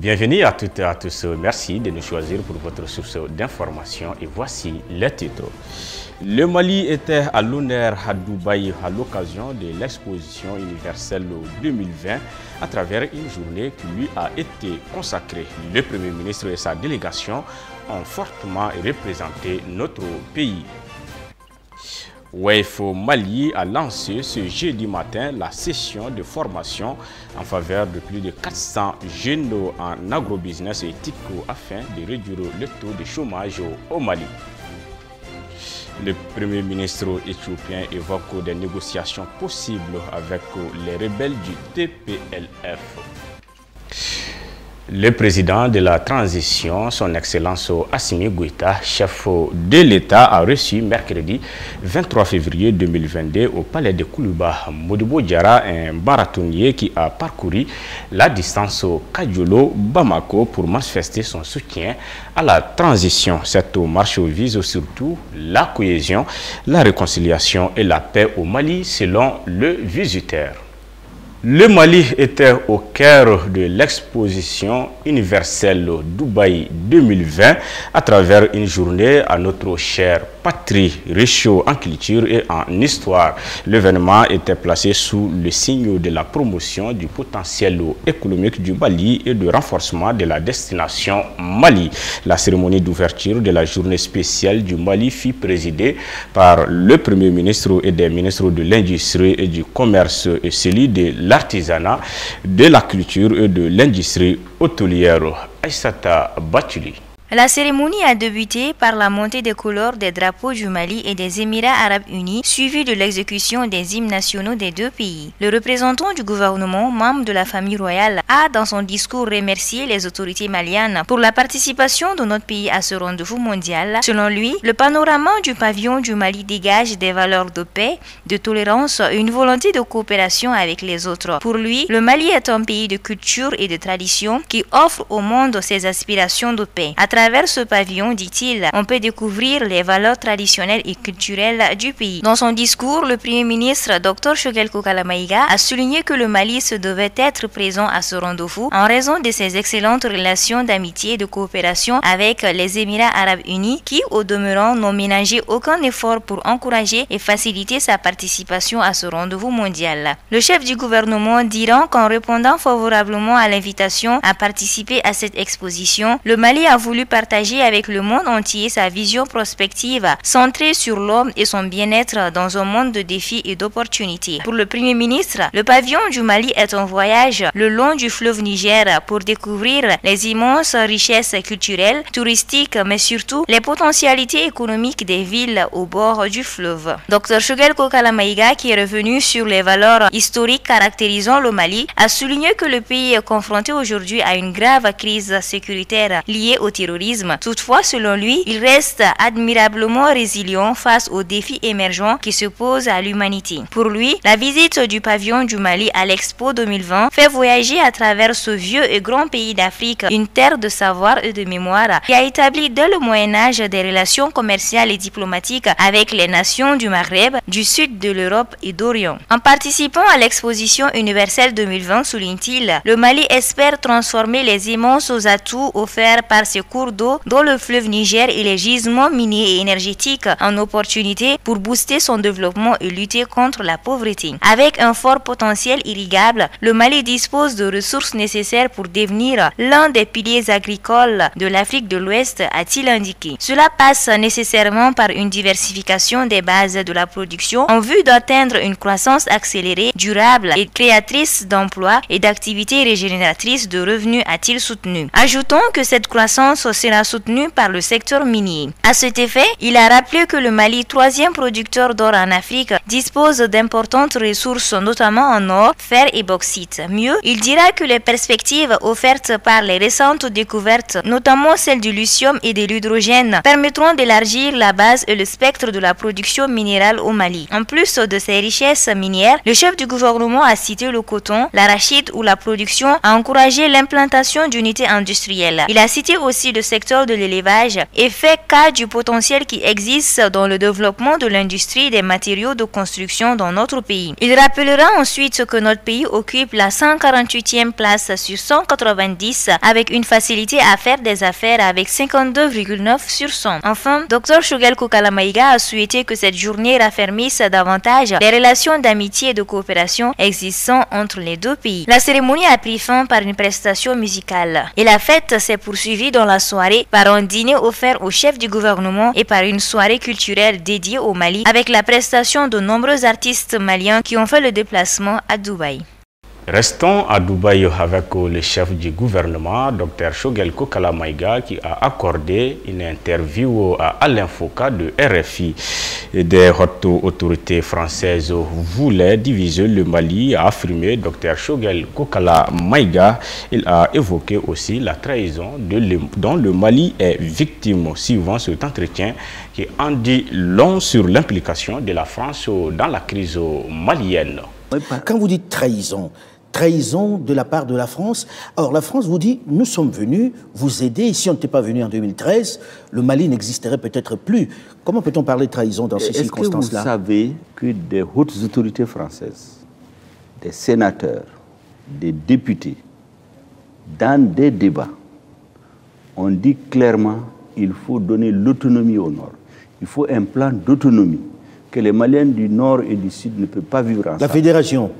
Bienvenue à toutes et à tous. Merci de nous choisir pour votre source d'information et voici les titres. Le Mali était à l'honneur à Dubaï à l'occasion de l'exposition universelle 2020 à travers une journée qui lui a été consacrée. Le Premier ministre et sa délégation ont fortement représenté notre pays. Wave Mali a lancé ce jeudi matin la session de formation en faveur de plus de 400 jeunes en agrobusiness et éthique afin de réduire le taux de chômage au Mali. Le Premier ministre éthiopien évoque des négociations possibles avec les rebelles du TPLF. Le président de la transition, son Excellence Assimi Goïta, chef de l'État, a reçu mercredi 23 février 2022 au palais de Koulouba Modibo Diarra un marathonnier qui a parcouru la distance Kadiolo-Bamako pour manifester son soutien à la transition. Cette marche vise surtout la cohésion, la réconciliation et la paix au Mali selon le visiteur. Le Mali était au cœur de l'exposition universelle Dubaï 2020 à travers une journée à notre chère patrie, riche en culture et en histoire. L'événement était placé sous le signe de la promotion du potentiel économique du Mali et de renforcement de la destination Mali. La cérémonie d'ouverture de la journée spéciale du Mali fut présidée par le Premier ministre et des ministres de l'Industrie et du Commerce et celui de l'artisanat, de la culture et de l'industrie hôtelière. Aïssata Batuli. La cérémonie a débuté par la montée des couleurs des drapeaux du Mali et des Émirats arabes unis, suivie de l'exécution des hymnes nationaux des deux pays. Le représentant du gouvernement, membre de la famille royale, a dans son discours remercié les autorités maliennes pour la participation de notre pays à ce rendez-vous mondial. Selon lui, le panorama du pavillon du Mali dégage des valeurs de paix, de tolérance et une volonté de coopération avec les autres. Pour lui, le Mali est un pays de culture et de tradition qui offre au monde ses aspirations de paix. À travers ce pavillon, dit-il, on peut découvrir les valeurs traditionnelles et culturelles du pays. Dans son discours, le Premier ministre Dr Choguel Kokala-Maïga a souligné que le Mali se devait être présent à ce rendez-vous en raison de ses excellentes relations d'amitié et de coopération avec les Émirats arabes unis qui, au demeurant, n'ont ménagé aucun effort pour encourager et faciliter sa participation à ce rendez-vous mondial. Le chef du gouvernement dira qu'en répondant favorablement à l'invitation à participer à cette exposition, le Mali a voulu partager avec le monde entier sa vision prospective centrée sur l'homme et son bien-être dans un monde de défis et d'opportunités. Pour le Premier ministre, le pavillon du Mali est un voyage le long du fleuve Niger pour découvrir les immenses richesses culturelles, touristiques, mais surtout les potentialités économiques des villes au bord du fleuve. Dr Choguel Kokala-Maïga, qui est revenu sur les valeurs historiques caractérisant le Mali, a souligné que le pays est confronté aujourd'hui à une grave crise sécuritaire liée au terrorisme. Toutefois, selon lui, il reste admirablement résilient face aux défis émergents qui se posent à l'humanité. Pour lui, la visite du pavillon du Mali à l'Expo 2020 fait voyager à travers ce vieux et grand pays d'Afrique une terre de savoir et de mémoire qui a établi dès le Moyen-Âge des relations commerciales et diplomatiques avec les nations du Maghreb, du sud de l'Europe et d'Orient. En participant à l'exposition universelle 2020, souligne-t-il, le Mali espère transformer les immenses atouts offerts par ses cours d'eau dans le fleuve Niger et les gisements miniers et énergétiques en opportunité pour booster son développement et lutter contre la pauvreté. Avec un fort potentiel irrigable, le Mali dispose de ressources nécessaires pour devenir l'un des piliers agricoles de l'Afrique de l'Ouest, a-t-il indiqué. Cela passe nécessairement par une diversification des bases de la production en vue d'atteindre une croissance accélérée, durable et créatrice d'emplois et d'activités régénératrices de revenus, a-t-il soutenu. Ajoutons que cette croissance sera soutenu par le secteur minier. À cet effet, il a rappelé que le Mali, troisième producteur d'or en Afrique, dispose d'importantes ressources, notamment en or, fer et bauxite. Mieux, il dira que les perspectives offertes par les récentes découvertes, notamment celles du lithium et de l'hydrogène, permettront d'élargir la base et le spectre de la production minérale au Mali. En plus de ces richesses minières, le chef du gouvernement a cité le coton, l'arachide ou la production, a encouragé l'implantation d'unités industrielles. Il a cité aussi le secteur de l'élevage et fait cas du potentiel qui existe dans le développement de l'industrie des matériaux de construction dans notre pays. Il rappellera ensuite que notre pays occupe la 148e place sur 190 avec une facilité à faire des affaires avec 52,9 sur 100. Enfin, Dr Choguel Kokala Maïga a souhaité que cette journée raffermisse davantage les relations d'amitié et de coopération existant entre les deux pays. La cérémonie a pris fin par une prestation musicale et la fête s'est poursuivie dans la soirée par un dîner offert au chef du gouvernement et par une soirée culturelle dédiée au Mali avec la prestation de nombreux artistes maliens qui ont fait le déplacement à Dubaï. Restons à Dubaï avec le chef du gouvernement, Dr Choguel Kokala Maïga, qui a accordé une interview à Alain Foucault de RFI. Des hautes autorités françaises voulaient diviser le Mali, a affirmé Dr Choguel Kokala Maïga. Il a évoqué aussi la trahison dont le Mali est victime, suivant cet entretien qui en dit long sur l'implication de la France dans la crise malienne. Quand vous dites trahison, trahison de la part de la France. Or, la France vous dit, nous sommes venus vous aider. Si on n'était pas venu en 2013, le Mali n'existerait peut-être plus. Comment peut-on parler de trahison dans ces circonstances-là? Est-ce que vous savez que des hautes autorités françaises, des sénateurs, des députés, dans des débats, ont dit clairement qu'il faut donner l'autonomie au Nord. Il faut un plan d'autonomie, que les Maliens du Nord et du Sud ne peuvent pas vivre ensemble. La fédération?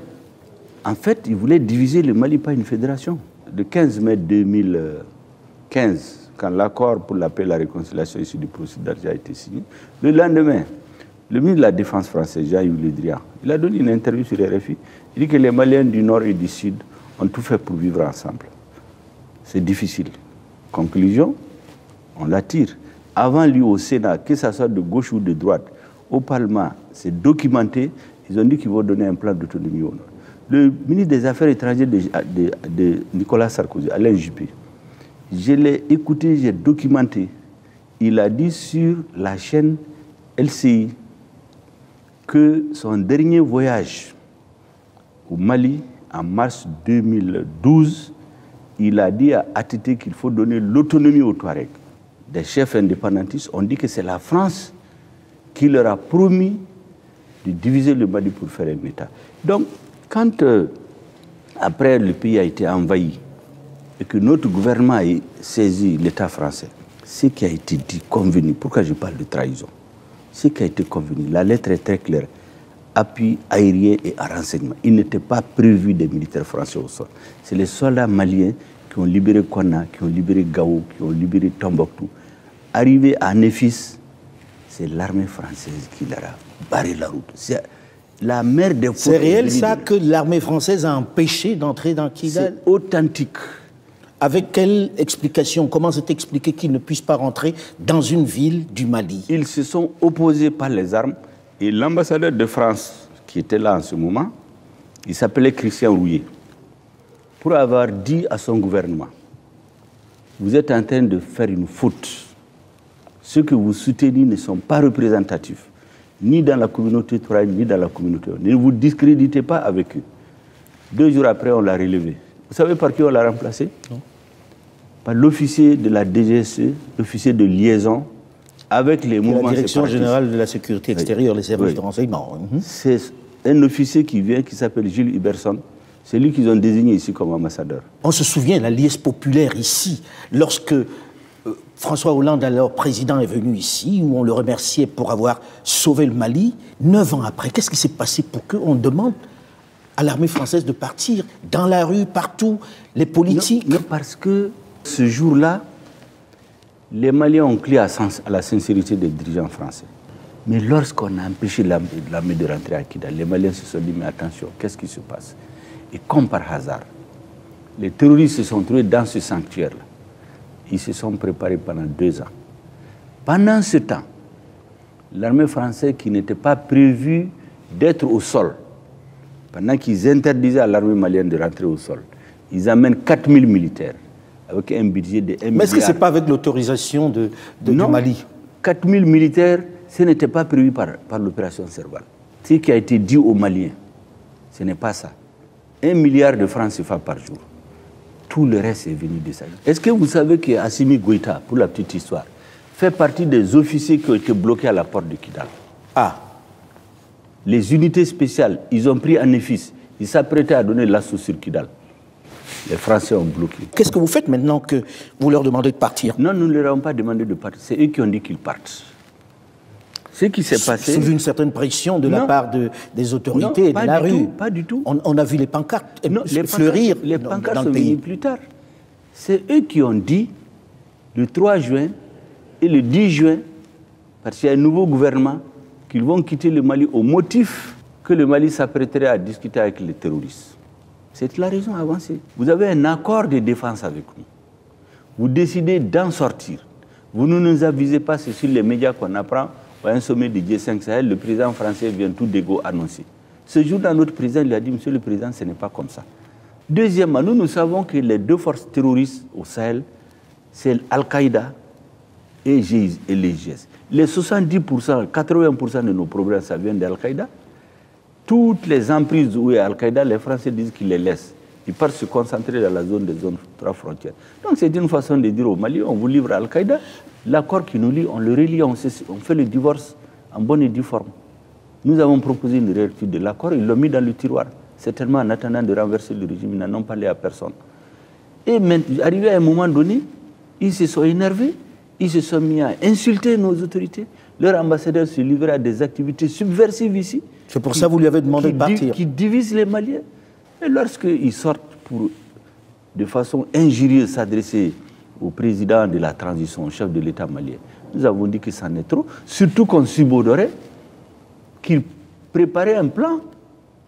En fait, ils voulaient diviser le Mali, pas une fédération. Le 15 mai 2015, quand l'accord pour la paix et la réconciliation issu du processus d'Alger a été signé, le lendemain, le ministre de la Défense français, Jean-Yves Le Drian, il a donné une interview sur RFI. Il dit que les Maliens du Nord et du Sud ont tout fait pour vivre ensemble. C'est difficile. Conclusion, on l'attire. Avant lui, au Sénat, que ce soit de gauche ou de droite, au Parlement, c'est documenté. Ils ont dit qu'ils vont donner un plan d'autonomie au Nord. Le ministre des Affaires étrangères de Nicolas Sarkozy, Alain Juppé, je l'ai écouté, j'ai documenté. Il a dit sur la chaîne LCI que son dernier voyage au Mali, en mars 2012, il a dit à ATT qu'il faut donner l'autonomie aux Touaregs. Des chefs indépendantistes ont dit que c'est la France qui leur a promis de diviser le Mali pour faire un État. Donc, quand après le pays a été envahi et que notre gouvernement a saisi l'État français, ce qui a été dit, convenu, pourquoi je parle de trahison? Ce qui a été convenu, la lettre est très claire, appui aérien et à renseignement. Il n'était pas prévu des militaires français au sol. C'est les soldats maliens qui ont libéré Konna, qui ont libéré Gao, qui ont libéré Tombouctou. Arrivé à Néfis, c'est l'armée française qui leur a barré la route. La mer des côtes. C'est réel ça que l'armée française a empêché d'entrer dans Kidal? C'est authentique. Avec quelle explication? Comment c'est expliqué qu'ils ne puissent pas rentrer dans une ville du Mali? Ils se sont opposés par les armes et l'ambassadeur de France qui était là en ce moment, il s'appelait Christian Rouillet, pour avoir dit à son gouvernement, vous êtes en train de faire une faute. Ceux que vous soutenez ne sont pas représentatifs, ni dans la communauté touareg, ni dans la communauté. Ne vous discréditez pas avec eux. 2 jours après, on l'a relevé. Vous savez par qui on l'a remplacé? Non. Par l'officier de la DGSE, l'officier de liaison avec les mouvements séparatistes. La Direction générale de la sécurité extérieure, les services de renseignement. C'est un officier qui vient, qui s'appelle Gilles Huberson. C'est lui qu'ils ont désigné ici comme ambassadeur. On se souvient, la liesse populaire ici, lorsque François Hollande, alors président, est venu ici, où on le remerciait pour avoir sauvé le Mali. 9 ans après, qu'est-ce qui s'est passé pour qu'on demande à l'armée française de partir dans la rue, partout, les politiques? Non, parce que ce jour-là, les Maliens ont crié à la sincérité des dirigeants français. Mais lorsqu'on a empêché l'armée de rentrer à Kidal, les Maliens se sont dit, mais attention, qu'est-ce qui se passe? Et comme par hasard, les terroristes se sont trouvés dans ce sanctuaire-là. Ils se sont préparés pendant 2 ans. Pendant ce temps, l'armée française, qui n'était pas prévue d'être au sol, pendant qu'ils interdisaient à l'armée malienne de rentrer au sol, ils amènent 4000 militaires avec un budget de 1 milliard. Mais est-ce que ce n'est pas avec l'autorisation du Mali? 4000 militaires, ce n'était pas prévu par l'opération Serval. Ce qui a été dit aux Maliens, ce n'est pas ça. 1 milliard de francs CFA par jour. Tout le reste est venu de ça. Est-ce que vous savez qu'Assimi Goïta, pour la petite histoire, fait partie des officiers qui ont été bloqués à la porte de Kidal? Ah, les unités spéciales, ils ont pris un EFIS. Ils s'apprêtaient à donner l'assaut sur Kidal. Les Français ont bloqué. Qu'est-ce que vous faites maintenant que vous leur demandez de partir? Non, nous ne leur avons pas demandé de partir. C'est eux qui ont dit qu'ils partent. Ce qui s'est passé... Sous une certaine pression de la part des autorités et de la rue. Pas du tout. On a vu les pancartes fleurir les pancartes sont venues plus tard. C'est eux qui ont dit, le 3 juin et le 10 juin, parce qu'il y a un nouveau gouvernement, qu'ils vont quitter le Mali au motif que le Mali s'apprêterait à discuter avec les terroristes. C'est la raison avancée. Vous avez un accord de défense avec nous. Vous décidez d'en sortir. Vous ne nous avisez pas, c'est sur les médias qu'on apprend. À un sommet du G5 Sahel, le président français vient tout d'égo annoncer. Ce jour-là, notre président lui a dit, Monsieur le Président, ce n'est pas comme ça. Deuxièmement, nous savons que les deux forces terroristes au Sahel, c'est Al-Qaïda et les GIS. Les 70%, 80% de nos problèmes, ça vient d'Al-Qaïda. Toutes les emprises où il y a Al-Qaïda, les Français disent qu'ils les laissent. Ils partent se concentrer dans la zone des zones 3 frontières. Donc c'est une façon de dire au Mali, on vous livre à Al-Qaïda. L'accord qui nous lie, on le relie, on fait le divorce en bonne et due forme. Nous avons proposé une réécriture de l'accord, ils l'ont mis dans le tiroir. Certainement en attendant de renverser le régime, ils n'en ont parlé à personne. Et maintenant, arrivé à un moment donné, ils se sont énervés, ils se sont mis à insulter nos autorités. Leur ambassadeur se livrait à des activités subversives ici. C'est pour ça que vous lui avez demandé de partir. Qui divisent les Maliens. Et lorsqu'ils sortent pour, de façon injurieuse, s'adresser au président de la transition, au chef de l'État malien, nous avons dit que ça en est trop. Surtout qu'on subodorait qu'il préparait un plan.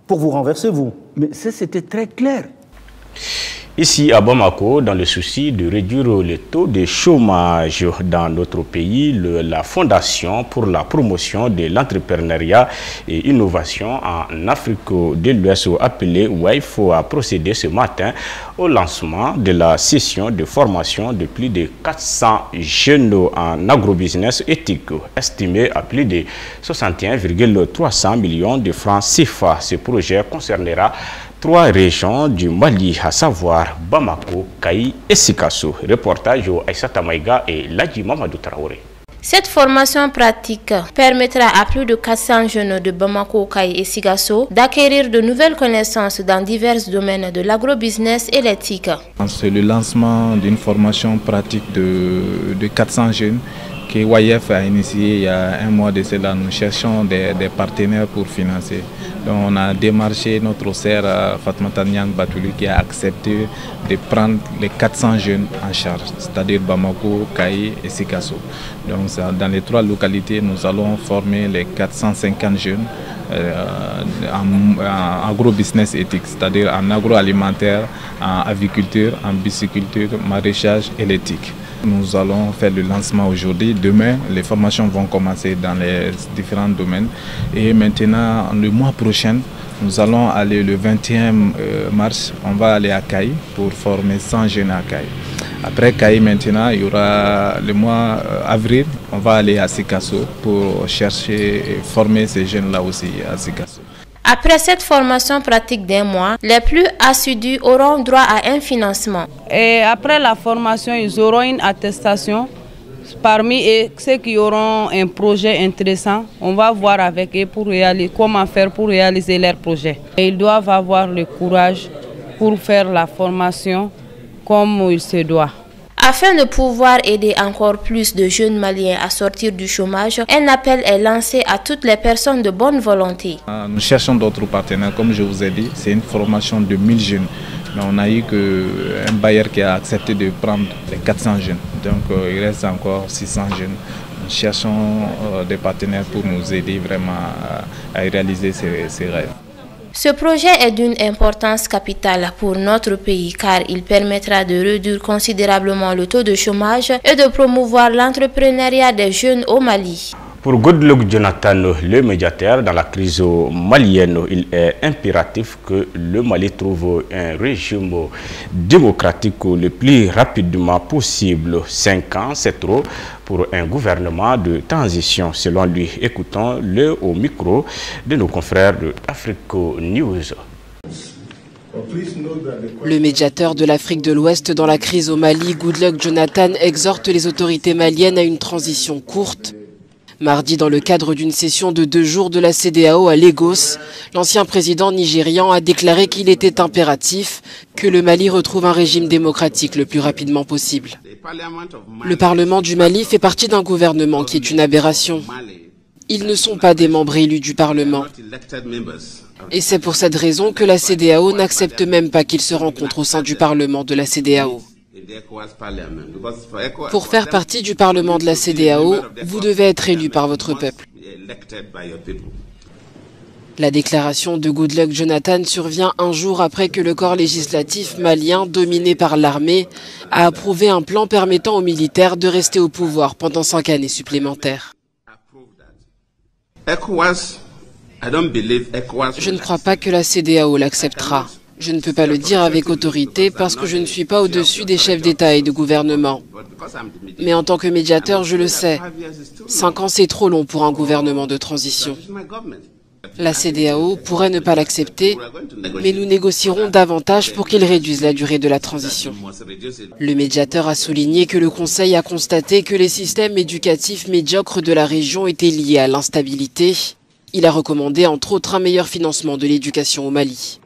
Pour vous renverser, vous? Mais ça, c'était très clair. Ici à Bamako, dans le souci de réduire le taux de chômage dans notre pays, la Fondation pour la promotion de l'entrepreneuriat et innovation en Afrique de l'Ouest, appelée WAIF, a procédé ce matin au lancement de la session de formation de plus de 400 jeunes en agrobusiness éthique, estimé à plus de 61,300 millions de francs CFA. Ce projet concernera 3 régions du Mali, à savoir Bamako, Kaï et Sikasso. Reportage au Aïssata Maïga et Ladji Mamadou Traoré. Cette formation pratique permettra à plus de 400 jeunes de Bamako, Kaï et Sikasso d'acquérir de nouvelles connaissances dans divers domaines de l'agrobusiness et l'éthique. C'est le lancement d'une formation pratique de 400 jeunes que WAIF a initié il y a un mois de cela. Nous cherchons des partenaires pour financer. Donc on a démarché notre sœur Fatmata Niang Batouli qui a accepté de prendre les 400 jeunes en charge, c'est-à-dire Bamako, Kaï et Sikasso. Donc dans les 3 localités, nous allons former les 450 jeunes en agrobusiness éthique, c'est-à-dire en agroalimentaire, en aviculture, en pisciculture, maraîchage et l'éthique. Nous allons faire le lancement aujourd'hui. Demain, les formations vont commencer dans les différents domaines. Et maintenant, le mois prochain, nous allons aller le 21 mars, on va aller à Kaï pour former 100 jeunes à Kaï. Après Kaï, maintenant, il y aura le mois avril, on va aller à Sikasso pour chercher et former ces jeunes-là aussi à Sikasso. Après cette formation pratique d'un mois, les plus assidus auront droit à un financement. Et après la formation, ils auront une attestation. Parmi ceux qui auront un projet intéressant, on va voir avec eux pour comment faire pour réaliser leur projet. Et ils doivent avoir le courage pour faire la formation comme il se doit. Afin de pouvoir aider encore plus de jeunes Maliens à sortir du chômage, un appel est lancé à toutes les personnes de bonne volonté. Nous cherchons d'autres partenaires, comme je vous ai dit, c'est une formation de 1000 jeunes. Mais on a eu un bailleur qui a accepté de prendre les 400 jeunes. Donc il reste encore 600 jeunes. Nous cherchons des partenaires pour nous aider vraiment à réaliser ces rêves. Ce projet est d'une importance capitale pour notre pays car il permettra de réduire considérablement le taux de chômage et de promouvoir l'entrepreneuriat des jeunes au Mali. Pour Goodluck Jonathan, le médiateur dans la crise malienne, il est impératif que le Mali trouve un régime démocratique le plus rapidement possible. 5 ans, c'est trop pour un gouvernement de transition, selon lui. Écoutons-le au micro de nos confrères de Africa News. Le médiateur de l'Afrique de l'Ouest dans la crise au Mali, Goodluck Jonathan, exhorte les autorités maliennes à une transition courte. Mardi, dans le cadre d'une session de 2 jours de la CEDEAO à Lagos, l'ancien président nigérian a déclaré qu'il était impératif que le Mali retrouve un régime démocratique le plus rapidement possible. Le Parlement du Mali fait partie d'un gouvernement qui est une aberration. Ils ne sont pas des membres élus du Parlement. Et c'est pour cette raison que la CEDEAO n'accepte même pas qu'ils se rencontrent au sein du Parlement de la CEDEAO. Pour faire partie du Parlement de la CEDEAO, vous devez être élu par votre peuple. La déclaration de Goodluck Jonathan survient un jour après que le corps législatif malien, dominé par l'armée, a approuvé un plan permettant aux militaires de rester au pouvoir pendant 5 années supplémentaires. Je ne crois pas que la CEDEAO l'acceptera. Je ne peux pas le dire avec autorité parce que je ne suis pas au-dessus des chefs d'État et de gouvernement. Mais en tant que médiateur, je le sais. 5 ans, c'est trop long pour un gouvernement de transition. La CEDEAO pourrait ne pas l'accepter, mais nous négocierons davantage pour qu'il réduise la durée de la transition. Le médiateur a souligné que le Conseil a constaté que les systèmes éducatifs médiocres de la région étaient liés à l'instabilité. Il a recommandé entre autres un meilleur financement de l'éducation au Mali.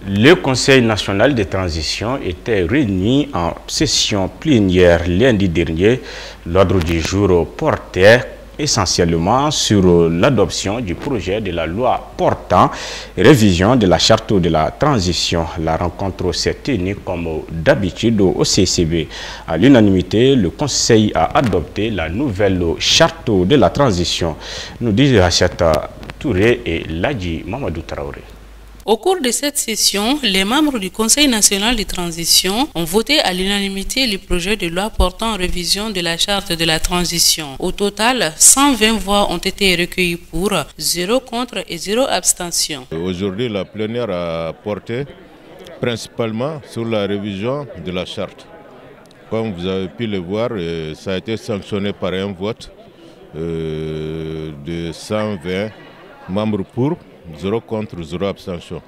Le Conseil national de transition était réuni en session plénière lundi dernier. L'ordre du jour portait essentiellement sur l'adoption du projet de la loi portant révision de la charte de la transition. La rencontre s'est tenue comme d'habitude au CCB. À l'unanimité, le Conseil a adopté la nouvelle charte de la transition, nous dit Rachata Touré et Ladji Mamadou Traoré. Au cours de cette session, les membres du Conseil national de transition ont voté à l'unanimité le projet de loi portant révision de la charte de la transition. Au total, 120 voix ont été recueillies pour, 0 contre et 0 abstention. Aujourd'hui, la plénière a porté principalement sur la révision de la charte. Comme vous avez pu le voir, ça a été sanctionné par un vote de 120 membres pour, 0 contre, 0 abstention.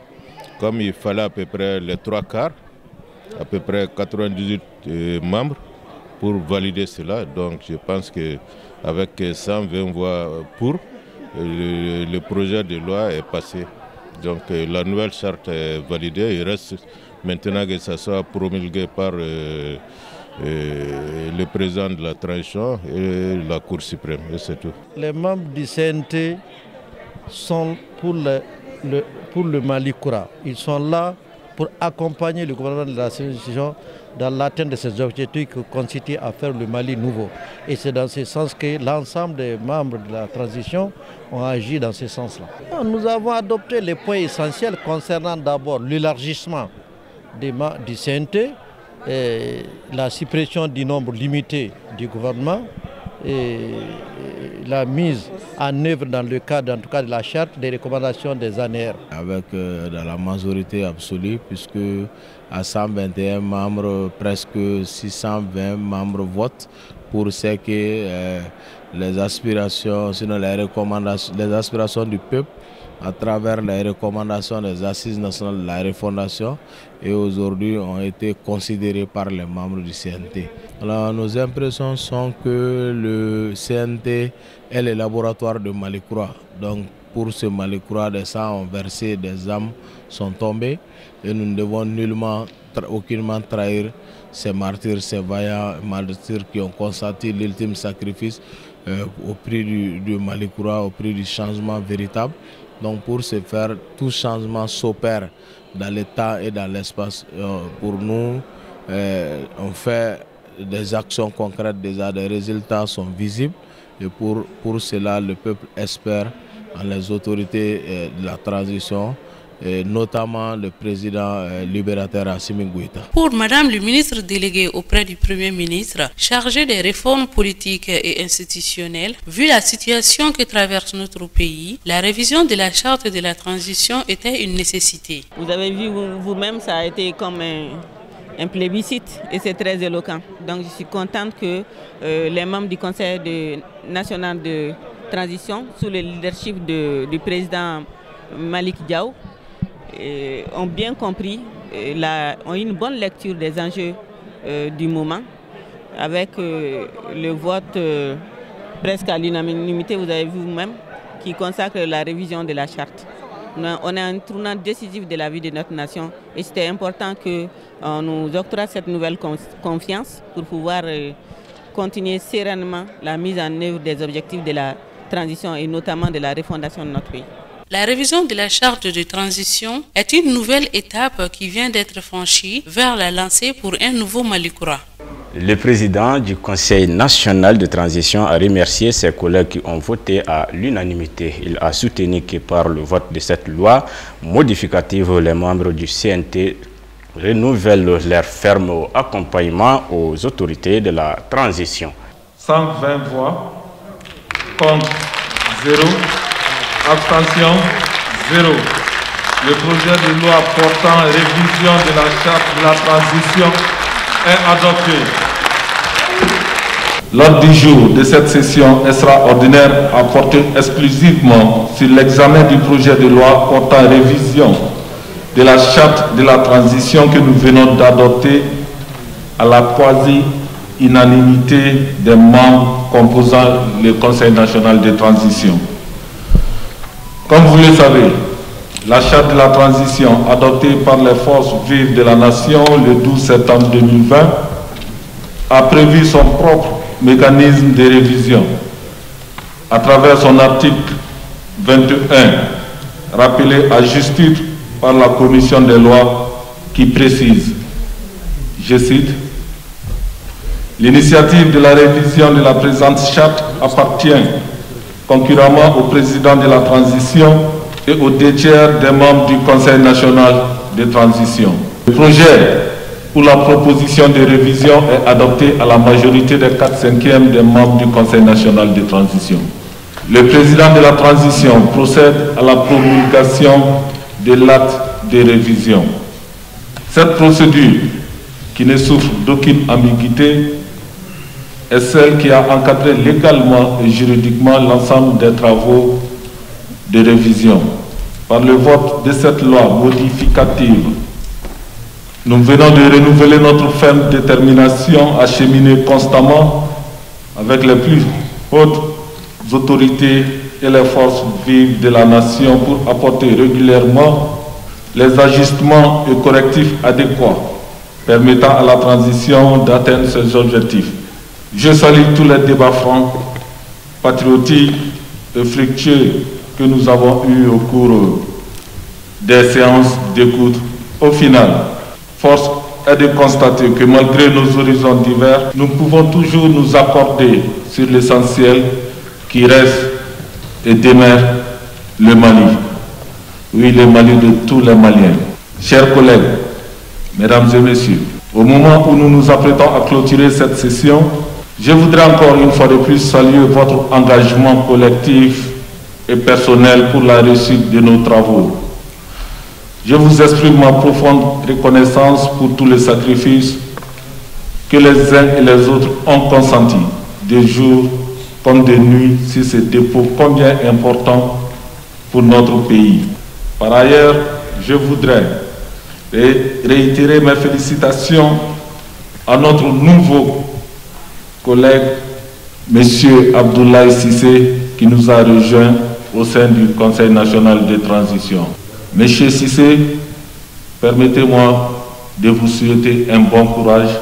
Comme il fallait à peu près les 3/4, à peu près 98 membres pour valider cela, donc je pense qu'avec 120 voix pour, le projet de loi est passé. Donc la nouvelle charte est validée, il reste maintenant que ça soit promulgué par le président de la transition et la Cour suprême, et c'est tout. Les membres du CNT sont pour le Mali Koura. Ils sont là pour accompagner le gouvernement de la transition dans l'atteinte de ces objectifs qui constituent à faire le Mali nouveau. Et c'est dans ce sens que l'ensemble des membres de la transition ont agi dans ce sens-là. Nous avons adopté les points essentiels concernant d'abord l'élargissement du CNT, et la suppression du nombre limité du gouvernement, et la mise en œuvre dans le cadre en tout cas de la charte des recommandations des ANR. Avec dans la majorité absolue, puisque à 121 membres, presque 620 membres votent pour ce que les aspirations, sinon les aspirations du peuple à travers les recommandations des assises nationales de la refondation et aujourd'hui ont été considérées par les membres du CNT. Alors, nos impressions sont que le CNT est le laboratoire de Malikura. Donc pour ce Malikura, des sangs ont versé, des âmes sont tombées et nous ne devons nullement, aucunement trahir ces martyrs, ces vaillants martyrs qui ont consenti l'ultime sacrifice au prix du Malikura, au prix du changement véritable. Donc pour ce faire, tout changement s'opère dans le temps et dans l'espace. Pour nous, on fait des actions concrètes déjà, des résultats sont visibles. Et pour cela, le peuple espère en les autorités de la transition, et notamment le président libérateur Assimi Goïta. Pour Madame le ministre délégué auprès du Premier ministre, chargé des réformes politiques et institutionnelles, vu la situation que traverse notre pays, la révision de la charte de la transition était une nécessité. Vous avez vu vous-même, ça a été comme un plébiscite et c'est très éloquent. Donc je suis contente que les membres du Conseil national de transition, sous le leadership du président Malick Diaw, ont bien compris, ont une bonne lecture des enjeux du moment, avec le vote presque à l'unanimité, vous avez vu vous-même, qui consacre la révision de la charte. On est un tournant décisif de la vie de notre nation et c'était important qu'on nous octroie cette nouvelle confiance pour pouvoir continuer sereinement la mise en œuvre des objectifs de la transition et notamment de la refondation de notre pays. La révision de la charte de transition est une nouvelle étape qui vient d'être franchie vers la lancée pour un nouveau Mali Koura. Le président du Conseil national de transition a remercié ses collègues qui ont voté à l'unanimité. Il a soutenu que par le vote de cette loi modificative, les membres du CNT renouvellent leur ferme accompagnement aux autorités de la transition. 120 voix, contre 0, abstention 0. Le projet de loi portant révision de la charte de la transition est adopté. L'ordre du jour de cette session extraordinaire a porté exclusivement sur l'examen du projet de loi portant révision de la charte de la transition que nous venons d'adopter à la quasi-unanimité des membres composant le Conseil national de transition. Comme vous le savez, la charte de la transition adoptée par les forces vives de la nation le 12 septembre 2020 a prévu son propre mécanisme de révision à travers son article 21, rappelé à juste titre par la commission des lois qui précise, je cite, « L'initiative de la révision de la présente charte appartient concurremment au président de la transition et aux 2/3 des membres du Conseil national de transition. » Le projet ou la proposition de révision est adoptée à la majorité des 4/5 des membres du Conseil national de transition. Le président de la transition procède à la promulgation de l'acte de révision. Cette procédure, qui ne souffre d'aucune ambiguïté, est celle qui a encadré légalement et juridiquement l'ensemble des travaux de révision. Par le vote de cette loi modificative, nous venons de renouveler notre ferme détermination à cheminer constamment avec les plus hautes autorités et les forces vives de la nation pour apporter régulièrement les ajustements et correctifs adéquats permettant à la transition d'atteindre ses objectifs. Je salue tous les débats francs, patriotiques et fructueux que nous avons eus au cours des séances d'écoute. Au final, force est de constater que malgré nos horizons divers, nous pouvons toujours nous accorder sur l'essentiel qui reste et demeure le Mali. Oui, le Mali de tous les Maliens. Chers collègues, mesdames et messieurs, au moment où nous nous apprêtons à clôturer cette session, je voudrais encore une fois de plus saluer votre engagement collectif et personnel pour la réussite de nos travaux. Je vous exprime ma profonde reconnaissance pour tous les sacrifices que les uns et les autres ont consentis, des jours comme des nuits, sur ce dépôt combien important pour notre pays. Par ailleurs, je voudrais réitérer mes félicitations à notre nouveau collègue, M. Abdoulaye Cissé, qui nous a rejoints au sein du Conseil national de transition. Monsieur Cissé, permettez-moi de vous souhaiter un bon courage